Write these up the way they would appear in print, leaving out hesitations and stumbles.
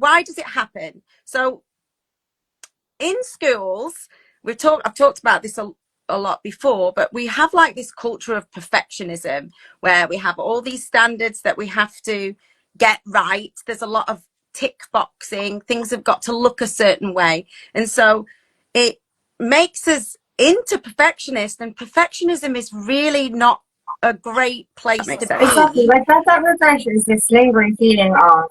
why does it happen? So in schools, I've talked about this a lot before, but we have like this culture of perfectionism where we have all these standards that we have to get right. There's a lot of tick boxing. Things have got to look a certain way. And so it makes us into perfectionists, and perfectionism is really not a great place to be. Exactly. Like that regret is this lingering feeling of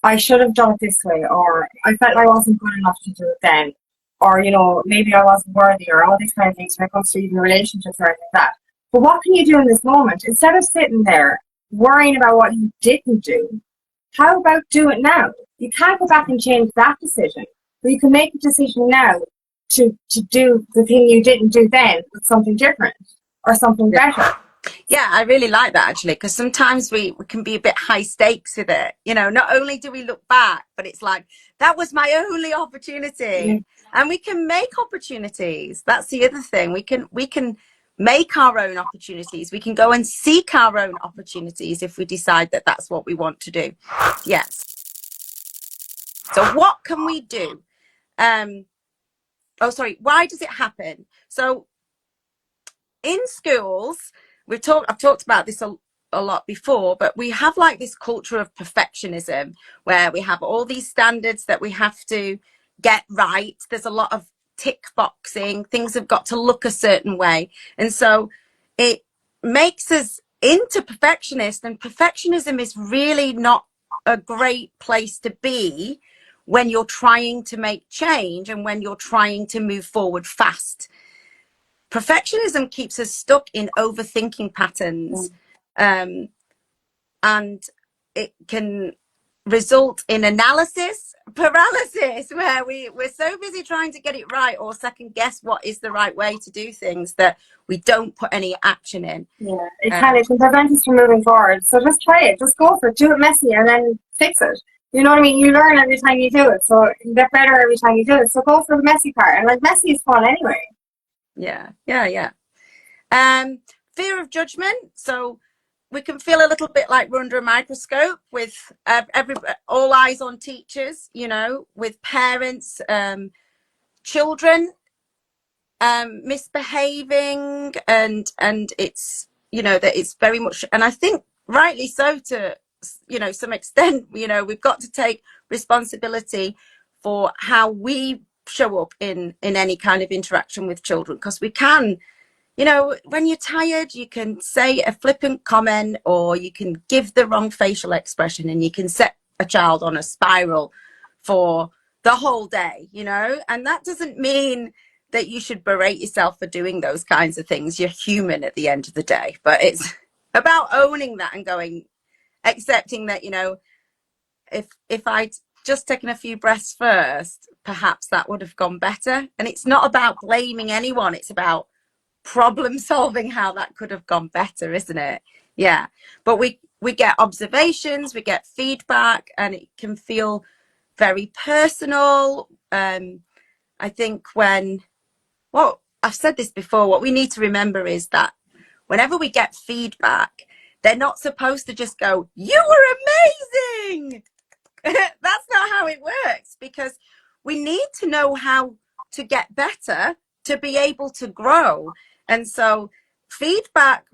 I should have done it this way, or I felt I wasn't good enough to do it then, or maybe I wasn't worthy, or all these kind of things when it comes to even relationships or anything like that. But what can you do in this moment instead of sitting there worrying about what you didn't do? How about do it now? You can't go back and change that decision, but you can make a decision now to do the thing you didn't do then with something different or something better. Yeah, I really like that actually, because sometimes we can be a bit high stakes with it. Not only do we look back, but it's like, that was my only opportunity. And we can make opportunities. That's the other thing. We can make our own opportunities. We can go and seek our own opportunities if we decide that that's what we want to do. Yes. So what can we do? Why does it happen? So in schools, I've talked about this a lot before, but we have like this culture of perfectionism where we have all these standards that we have to get right. There's a lot of tick boxing. Things have got to look a certain way. And so it makes us into perfectionists, and perfectionism is really not a great place to be when you're trying to make change and when you're trying to move forward fast. Perfectionism keeps us stuck in overthinking patterns, and it can result in analysis paralysis, where we're so busy trying to get it right or second guess what is the right way to do things that we don't put any action in. Yeah, it can prevent us from moving forward. So just try it, just go for it, do it messy, and then fix it. You know what I mean? You learn every time you do it, so you get better every time you do it. So go for the messy part, and like messy is fun anyway. Yeah. Fear of judgment. So we can feel a little bit like we're under a microscope with all eyes on teachers, with parents, children misbehaving, and it's that it's very much, and I think rightly so, to some extent. We've got to take responsibility for how we show up in any kind of interaction with children, because we can, when you're tired, you can say a flippant comment, or you can give the wrong facial expression, and you can set a child on a spiral for the whole day, and that doesn't mean that you should berate yourself for doing those kinds of things. You're human at the end of the day, but it's about owning that and accepting that, if I'd just taken a few breaths first, perhaps that would have gone better. And it's not about blaming anyone. It's about problem solving, how that could have gone better, isn't it? Yeah. But we get observations, we get feedback, and it can feel very personal. I think I've said this before, what we need to remember is that whenever we get feedback, they're not supposed to just go, "You were amazing." That's not how it works, because we need to know how to get better to be able to grow. And so feedback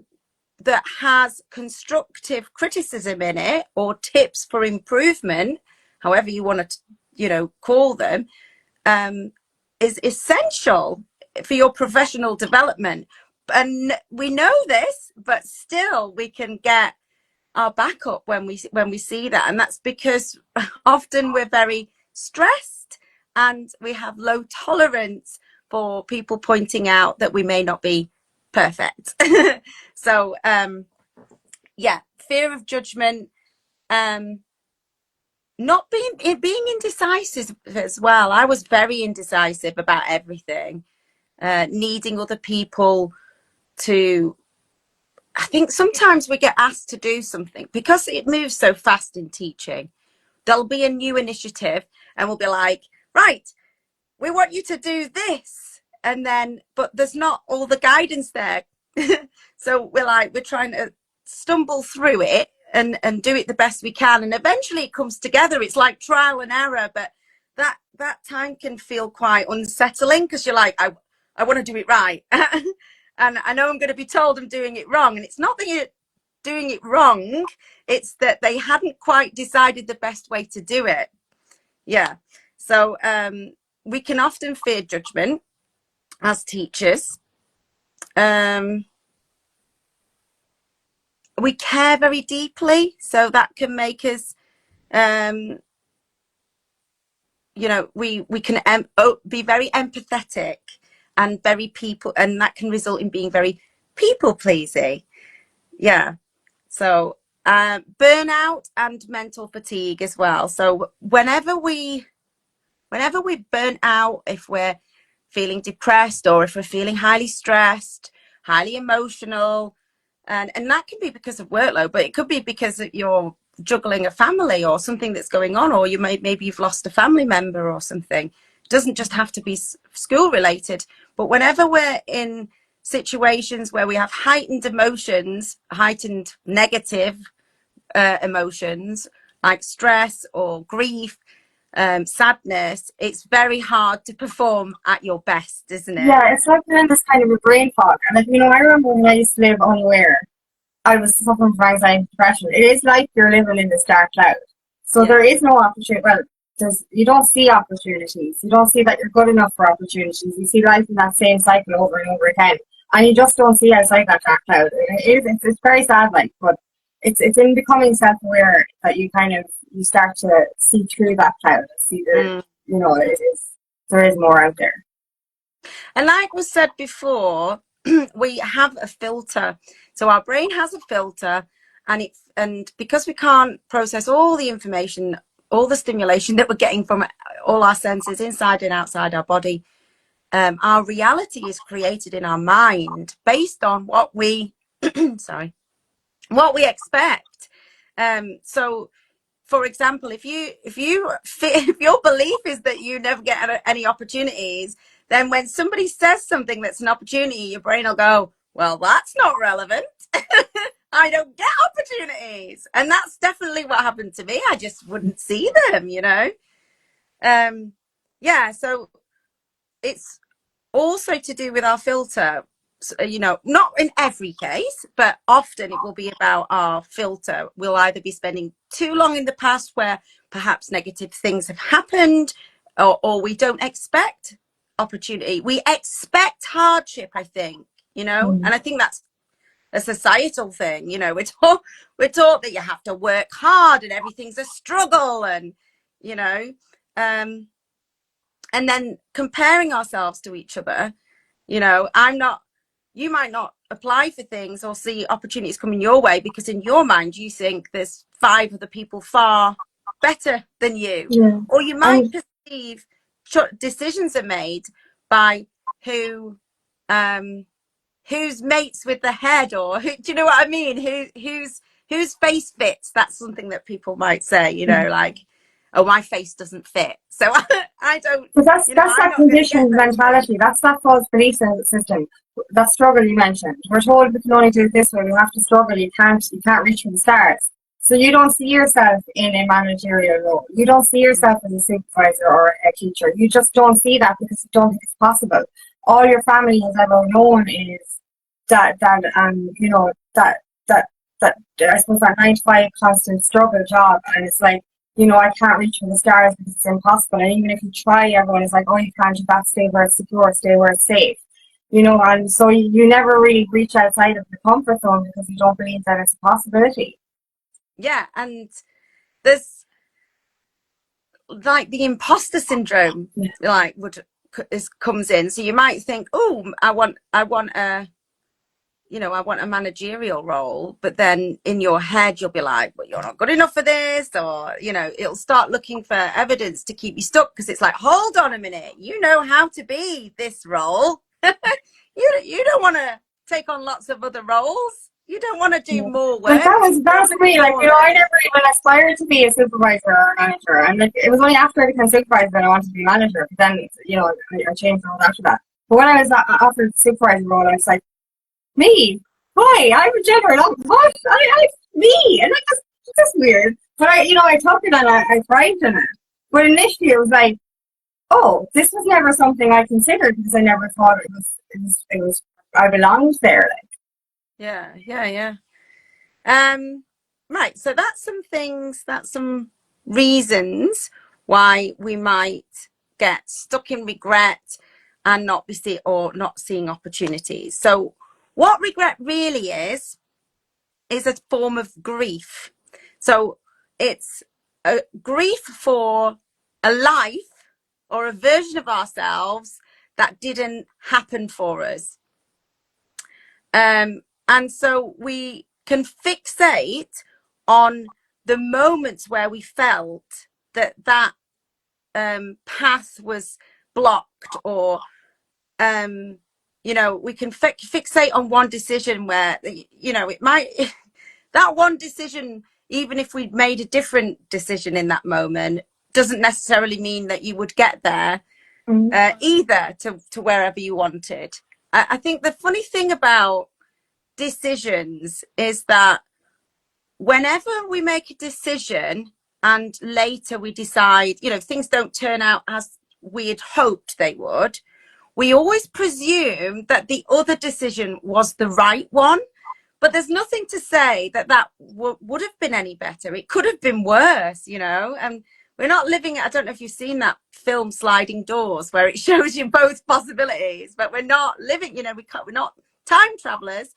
that has constructive criticism in it, or tips for improvement, however you want to, call them, is essential for your professional development. And we know this, but still we can get our back up when we see that. And that's because often we're very stressed and we have low tolerance for people pointing out that we may not be perfect. So fear of judgment, not being indecisive as well. I was very indecisive about everything, needing other people to, I think sometimes we get asked to do something because it moves so fast in teaching. There'll be a new initiative and we'll be like, right, we want you to do this. And then, but there's not all the guidance there. So we're trying to stumble through it and do it the best we can, and eventually it comes together. It's like trial and error, but that time can feel quite unsettling, because you're like, I want to do it right. And I know I'm going to be told I'm doing it wrong, and it's not that you're doing it wrong, it's that they hadn't quite decided the best way to do it. Yeah. So we can often fear judgment as teachers. We care very deeply, so that can make us we can be very empathetic and very people, and that can result in being very people pleasing. Yeah. So burnout and mental fatigue as well. So whenever we burn out, if we're feeling depressed, or if we're feeling highly stressed, highly emotional, and that can be because of workload, but it could be because you're juggling a family or something that's going on, or maybe you've lost a family member or something. It doesn't just have to be school related, but whenever we're in situations where we have heightened emotions, heightened negative emotions like stress or grief, sadness, it's very hard to perform at your best, isn't it? Yeah, it's like you're in this kind of a brain fog. And like, I remember when I used to live unaware, I was suffering from anxiety and depression. It is like you're living in this dark cloud. So there is no opportunity. Well, you don't see opportunities. You don't see that you're good enough for opportunities. You see life in that same cycle over and over again, and you just don't see outside that dark cloud. It's very sad, like, but it's in becoming self-aware that you start to see through that cloud and see that there is more out there. And like was said before, we have a filter. So our brain has a filter, and because we can't process all the information, all the stimulation that we're getting from all our senses inside and outside our body, our reality is created in our mind based on what we what we expect. So for example, if your belief is that you never get any opportunities, then when somebody says something that's an opportunity, your brain will go, well, that's not relevant. I don't get opportunities. And that's definitely what happened to me. I just wouldn't see them, so it's also to do with our filter. Not in every case, but often it will be about our filter. We'll either be spending too long in the past where perhaps negative things have happened, or we don't expect opportunity. We expect hardship, I think, and I think that's a societal thing. We're taught that you have to work hard and everything's a struggle, and and then comparing ourselves to each other. You might not apply for things or see opportunities coming your way because in your mind you think there's 5 other people far better than you. Yeah. Or you might perceive decisions are made by who's mates with the head, or do you know what I mean? Whose face fits. That's something that people might say, like, oh, my face doesn't fit, so I don't. But that's that conditioned mentality. That's that false belief system. That struggle you mentioned. We're told we can only do it this way. We have to struggle. You can't reach for the stars. So you don't see yourself in a managerial role. You don't see yourself as a supervisor or a teacher. You just don't see that because you don't think it's possible. All your family has ever known is that I suppose that 9 to 5 constant struggle job, and it's like, I can't reach for the stars because it's impossible. And even if you try, everyone is like, oh, you can't do that, stay where it's secure, stay where it's safe. And so you never really reach outside of the comfort zone because you don't believe that it's a possibility. Yeah, and there's like the imposter syndrome, like comes in. So you might think, oh, I want a managerial role, but then in your head you'll be like, well, you're not good enough for this, or it'll start looking for evidence to keep you stuck, because it's like, hold on a minute, you know how to be this role. you don't want to take on lots of other roles. You don't want to do more work. But that was me. Like, I never even aspired to be a supervisor or a manager, and like, it was only after I became supervisor that I wanted to be manager. But then I changed roles after that. But when I was offered the supervisor role, I was like, me? Why? I'm a general. What? me, and it's just weird. But I took it and I thrived in it. But initially, it was like, oh, this was never something I considered because I never thought it was I belonged there. Like, Yeah, yeah, yeah. Um, right. So that's some things, that's some reasons why we might get stuck in regret and not be see or not seeing opportunities. So what regret really is a form of grief. So it's a grief for a life or a version of ourselves that didn't happen for us. And so we can fixate on the moments where we felt that path was blocked, or we can fixate on one decision where it might that one decision, even if we'd made a different decision in that moment, doesn't necessarily mean that you would get there mm, either to wherever you wanted. I think the funny thing about decisions is that whenever we make a decision and later we decide, things don't turn out as we had hoped they would, we always presume that the other decision was the right one. But there's nothing to say that would have been any better. It could have been worse. And we're not living. I don't know if you've seen that film Sliding Doors, where it shows you both possibilities, but we're not living. We're not time travelers,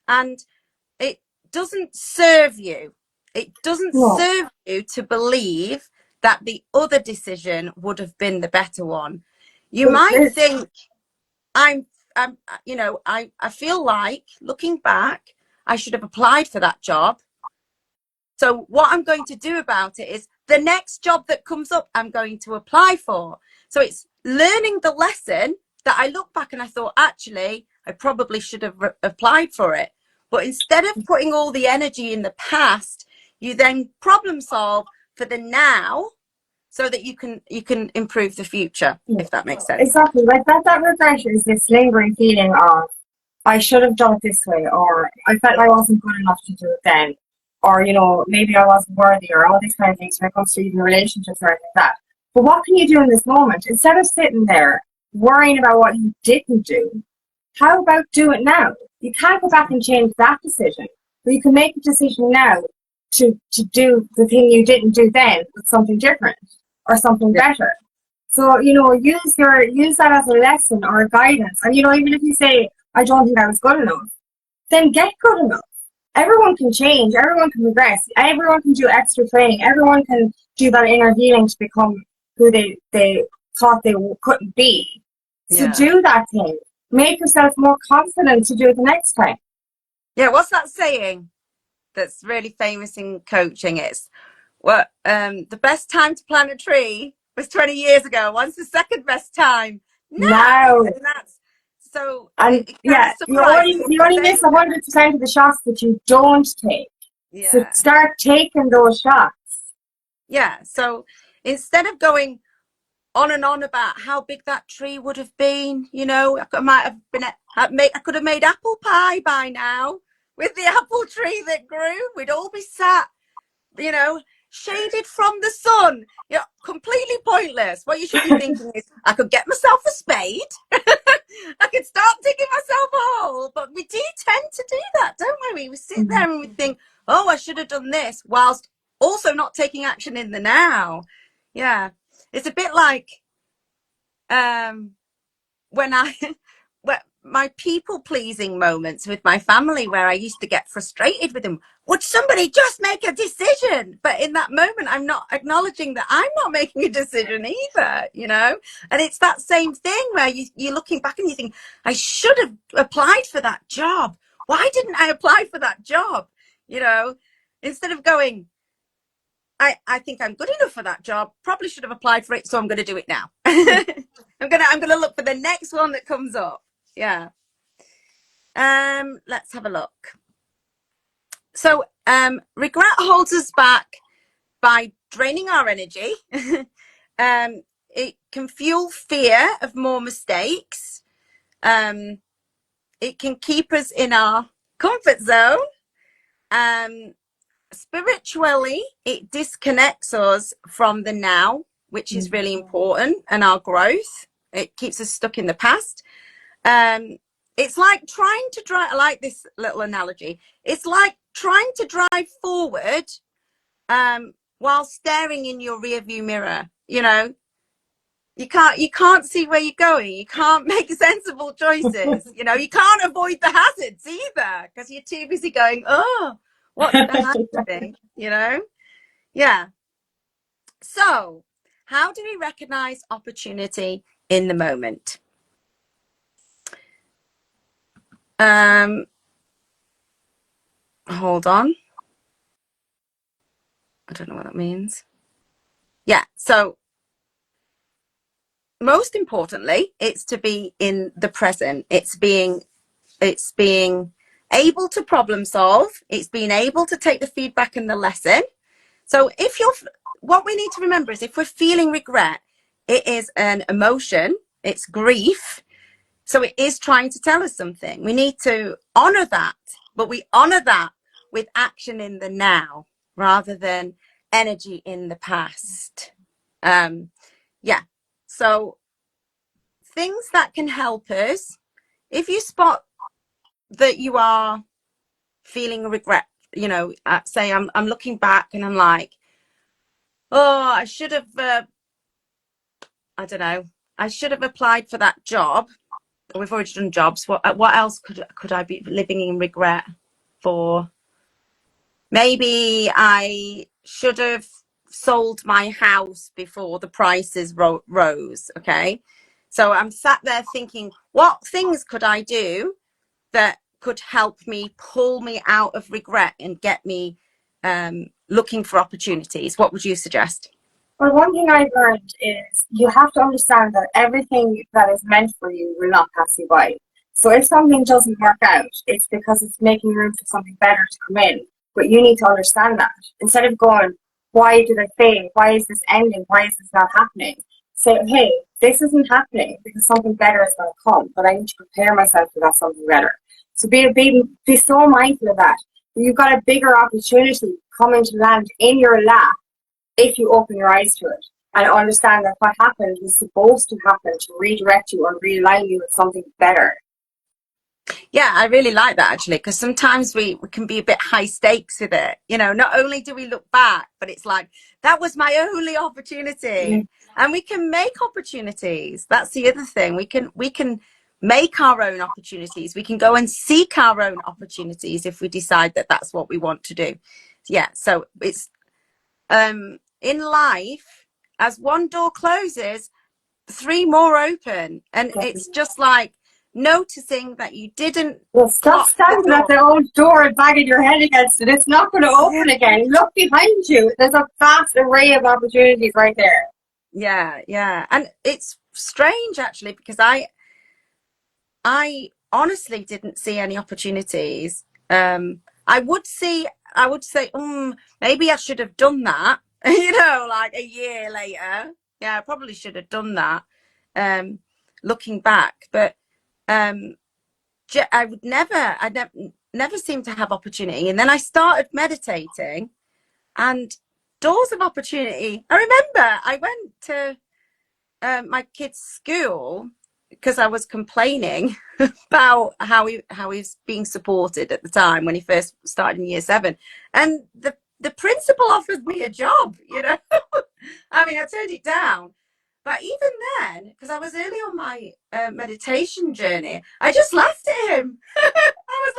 and it doesn't serve you. It doesn't no, serve you to believe that the other decision would have been the better one. You but might think, I'm, I feel like looking back, I should have applied for that job. So what I'm going to do about it is the next job that comes up, I'm going to apply for. So it's learning the lesson that I look back and I thought, actually, I probably should have applied for it. But instead of putting all the energy in the past, you then problem solve for the now so that you can improve the future, yeah, if that makes sense. exactly. Like that regret is this lingering feeling of I should have done it this way, or I felt I wasn't good enough to do it then, or maybe I wasn't worthy, or all these kind of things when it comes to even relationships or anything like that. But what can you do in this moment instead of sitting there worrying about what you didn't do? How about do it now? You can't go back and change that decision, but you can make a decision now to do the thing you didn't do then with something different or something better. So, use that as a lesson or a guidance. And even if you say, I don't think I was good enough, then get good enough. Everyone can change, everyone can progress, everyone can do extra training, everyone can do that inner healing to become who they thought they couldn't be. So Yeah. do that thing. Make yourself more confident to do it the next time. Yeah. What's that saying that's really famous in coaching? It's the best time to plant a tree was 20 years ago. What's the second best time? Now. Now. And that's so And it kind of yeah, you summarizes only what you you're only miss saying there. 100% of the shots that you don't take. So Yeah. start taking those shots. Yeah. So instead of going on and on about how big that tree would have been, I might have been I could have made apple pie by now with the apple tree that grew. We'd all be sat, you know, shaded from the sun. Completely pointless. What you should be thinking is, I could get myself a spade. I could start digging myself a hole. But we do tend to do that, don't we? We sit there and we think, oh, I should have done this, whilst also not taking action in the now. Yeah. It's a bit like um, when I my people pleasing moments with my family, where I used to get frustrated with them. Would somebody just make a decision? But in that moment, I'm not acknowledging that I'm not making a decision either. And it's that same thing where you're looking back and you think, I should have applied for that job. Why didn't I apply for that job? You know, Instead of going, I think I'm good enough for that job. Probably should have applied for it, so I'm going to do it now. I'm gonna look for the next one that comes up. Yeah. Let's have a look. So, regret holds us back by draining our energy. It can fuel fear of more mistakes. It can keep us in our comfort zone. spiritually, it disconnects us from the now, which is really important, and our growth. It keeps us stuck in the past. It's like trying to drive. I like this little analogy. It's like trying to drive forward while staring in your rear view mirror. You can't see where you're going. You can't make sensible choices. You can't avoid the hazards either because you're too busy going, oh, what's behind me? Yeah. So how do we recognize opportunity in the moment? Hold on. I don't know what that means. Yeah. So most importantly, it's to be in the present. It's being able to problem solve. It's being able to take the feedback and the lesson. So what we need to remember is if we're feeling regret, it is an emotion, it's grief. So it is trying to tell us something. We need to honor that, but we honor that with action in the now rather than energy in the past. Yeah. So things that can help us, if you spot that you are feeling regret, say I'm looking back and I'm like, oh, I should have, I don't know, I should have applied for that job. We've already done jobs. What else could I be living in regret for? Maybe I should have sold my house before the prices rose. Okay. So I'm sat there thinking, what things could I do that could help me pull me out of regret and get me looking for opportunities? What would you suggest? Well, one thing I've learned is you have to understand that everything that is meant for you will not pass you by. So if something doesn't work out, it's because it's making room for something better to come in. But you need to understand that. Instead of going, why did I fail? Why is this ending? Why is this not happening? Say, hey, this isn't happening because something better is going to come, but I need to prepare myself for that something better. So be so mindful of that. You've got a bigger opportunity coming to land in your lap if you open your eyes to it and understand that what happened was supposed to happen to redirect you or realign you with something better. Yeah, I really like that actually, because sometimes we can be a bit high stakes with it. Not only do we look back, but it's like, that was my only opportunity. And we can make opportunities. That's the other thing. We can make our own opportunities. We can go and seek our own opportunities if we decide that that's what we want to do. Yeah. So it's in life, as one door closes, three more open, and it's just like noticing that you didn't Well, stop clock the standing at door. the old door and banging your head against it. It's not going to open again. Look behind you. There's a vast array of opportunities right there. Yeah, and it's strange actually, because I honestly didn't see any opportunities. I would say, maybe I should have done that. Like a year later. Yeah, I probably should have done that. Looking back, but I never seem to have opportunity. And then I started meditating, and doors of opportunity. I remember I went to my kid's school because I was complaining about how he's being supported at the time when he first started in year 7, and the principal offered me a job. I mean, I turned it down, but even then, because I was early on my meditation journey, I just laughed at him. I was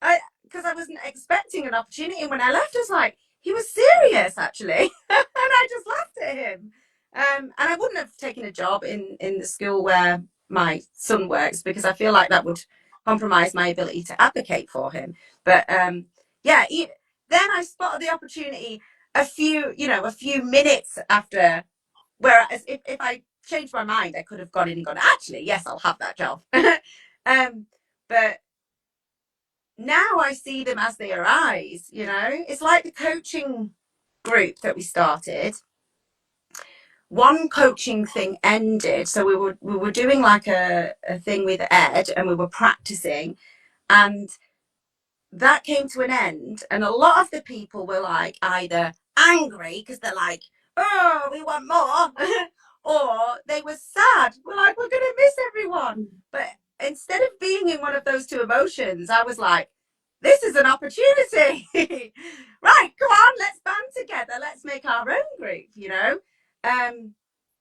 like, because I wasn't expecting an opportunity, and when I left, I was like, he was serious actually, and I just laughed at him. And I wouldn't have taken a job in the school where my son works, because I feel like that would compromise my ability to advocate for him. But yeah, then I spotted the opportunity a few minutes after. Whereas if I changed my mind, I could have gone in and gone, actually, yes, I'll have that job. But now I see them as they arise. It's like the coaching group that we started. One coaching thing ended, so we were doing like a thing with Ed, and we were practicing, and that came to an end, and a lot of the people were like either angry because they're like, oh, we want more, or they were sad. We're like, we're going to miss everyone. But instead of being in one of those two emotions, I was like, this is an opportunity. Right, come on, let's band together. Let's make our own group, you know?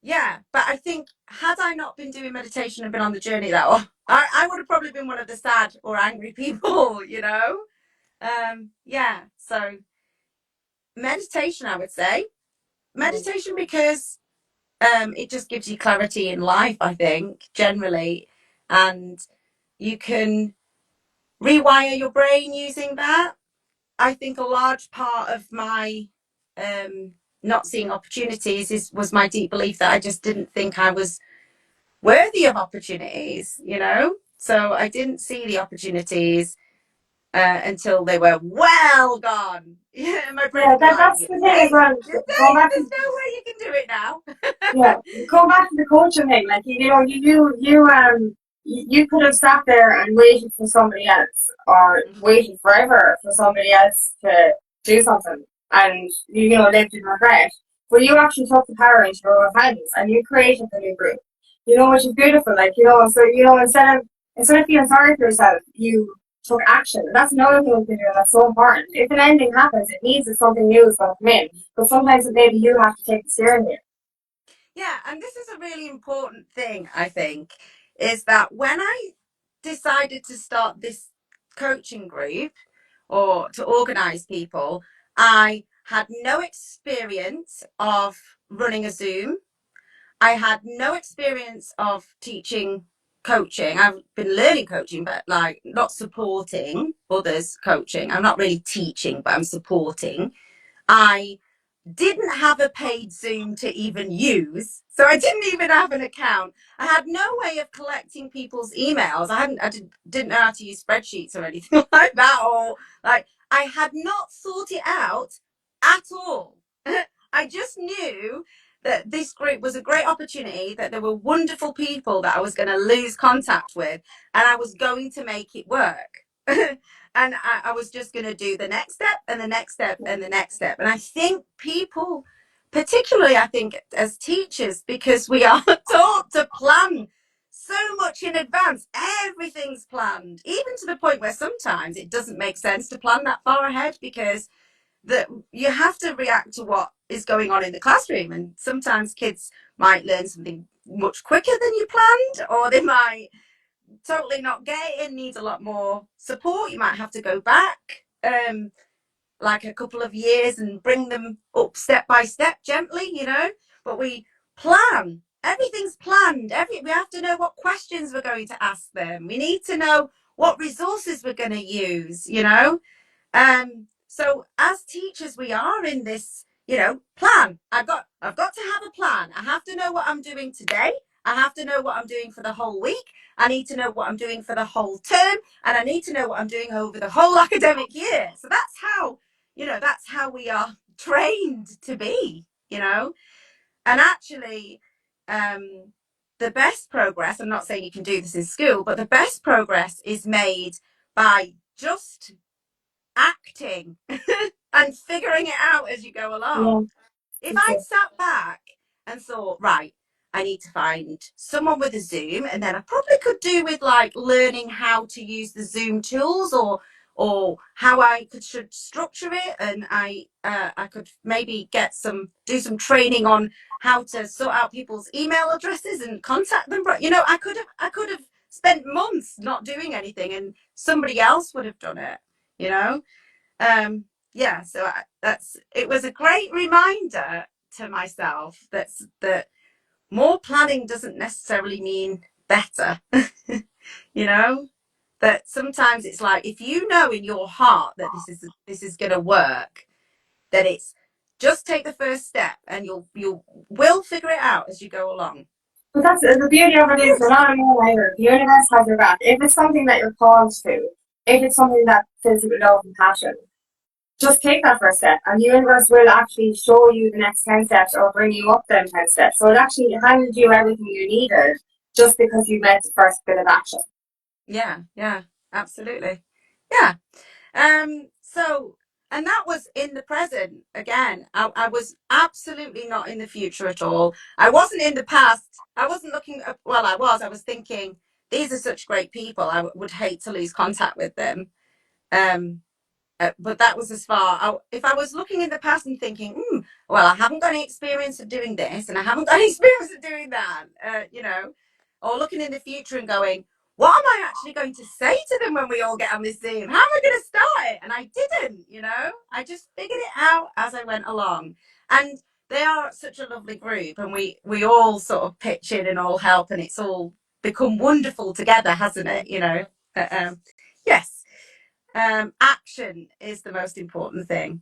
Yeah, but I think had I not been doing meditation and been on the journey that I would have probably been one of the sad or angry people, you know? Yeah, so meditation, I would say. Meditation because it just gives you clarity in life, I think, generally. And you can rewire your brain using that. I think a large part of my not seeing opportunities was my deep belief that I just didn't think I was worthy of opportunities, you know? So I didn't see the opportunities until they were well gone. Yeah, my brain Yeah, would be like, that's the thing as well. Go back there's to no way you can do it now. yeah, go back to the coaching thing. Like you know, you could have sat there and waited for somebody else, or waited forever for somebody else to do something, and you know lived in regret. But you actually took the power into your own hands, and you created the new group. You know, which is beautiful. Like you know, so you know, instead of feeling sorry for yourself, you took action. And that's another thing you can do, and that's so important. If an ending happens, it means that something new is going to come in. But sometimes maybe you have to take the steering wheel. Yeah, and this is a really important thing, I think, is that when I decided to start this coaching group or to organize people, I had no experience of running a Zoom. I had no experience of teaching coaching. I've been learning coaching, but like not supporting others coaching. I'm not really teaching, but I'm supporting. I didn't have a paid Zoom to even use. So I didn't even have an account. I had no way of collecting people's emails. I didn't know how to use spreadsheets or anything like that. Or like I had not thought it out at all. I just knew that this group was a great opportunity, that there were wonderful people that I was going to lose contact with, and I was going to make it work. And I was just going to do the next step and the next step and the next step. And I think people, particularly, I think as teachers, because we are taught to plan so much in advance, everything's planned, even to the point where sometimes it doesn't make sense to plan that far ahead because that you have to react to what is going on in the classroom. And sometimes kids might learn something much quicker than you planned, or they might totally not get it and needs a lot more support. You might have to go back like a couple of years and bring them up step by step gently, you know. But we plan. Everything's planned. We have to know what questions we're going to ask them. We need to know what resources we're going to use, you know. So as teachers, we are in this, you know, plan. I've got to have a plan. I have to know what I'm doing today. I have to know what I'm doing for the whole week. I need to know what I'm doing for the whole term, and I need to know what I'm doing over the whole academic year. So that's how, you know, that's how we are trained to be, you know. And actually, the best progress, I'm not saying you can do this in school, but the best progress is made by just acting and figuring it out as you go Yeah, along. If okay. I'd sat back and thought, right, I need to find someone with a Zoom, and then I probably could do with like learning how to use the Zoom tools, or how I should structure it, and I could maybe do some training on how to sort out people's email addresses and contact them. But you know, I could have spent months not doing anything, and somebody else would have done it. You know, yeah. So it was a great reminder to myself that more planning doesn't necessarily mean better. You know, that sometimes it's like if you know in your heart that this is going to work, then it's just take the first step and you will figure it out as you go along. But that's the beauty of it is you're not alone either. The universe has your back. If it's something that you're called to, if it's something that fills you with love and passion, just take that first step, and the universe will actually show you the next 10 steps or bring you up them 10 steps. So it actually handed you everything you needed just because you made the first bit of action. Yeah, yeah, absolutely. Yeah. So, and that was in the present again. I was absolutely not in the future at all. I wasn't in the past. I wasn't looking at, well, I was thinking, these are such great people. I would hate to lose contact with them. Um, but that was as far. If I was looking in the past and thinking, well, I haven't got any experience of doing this, and I haven't got any experience of doing that, or looking in the future and going, what am I actually going to say to them when we all get on this Zoom? How am I going to start it? And I didn't, I just figured it out as I went along. And they are such a lovely group, and we all sort of pitch in and all help, and it's all become wonderful together, hasn't it? Yes. Action is the most important thing.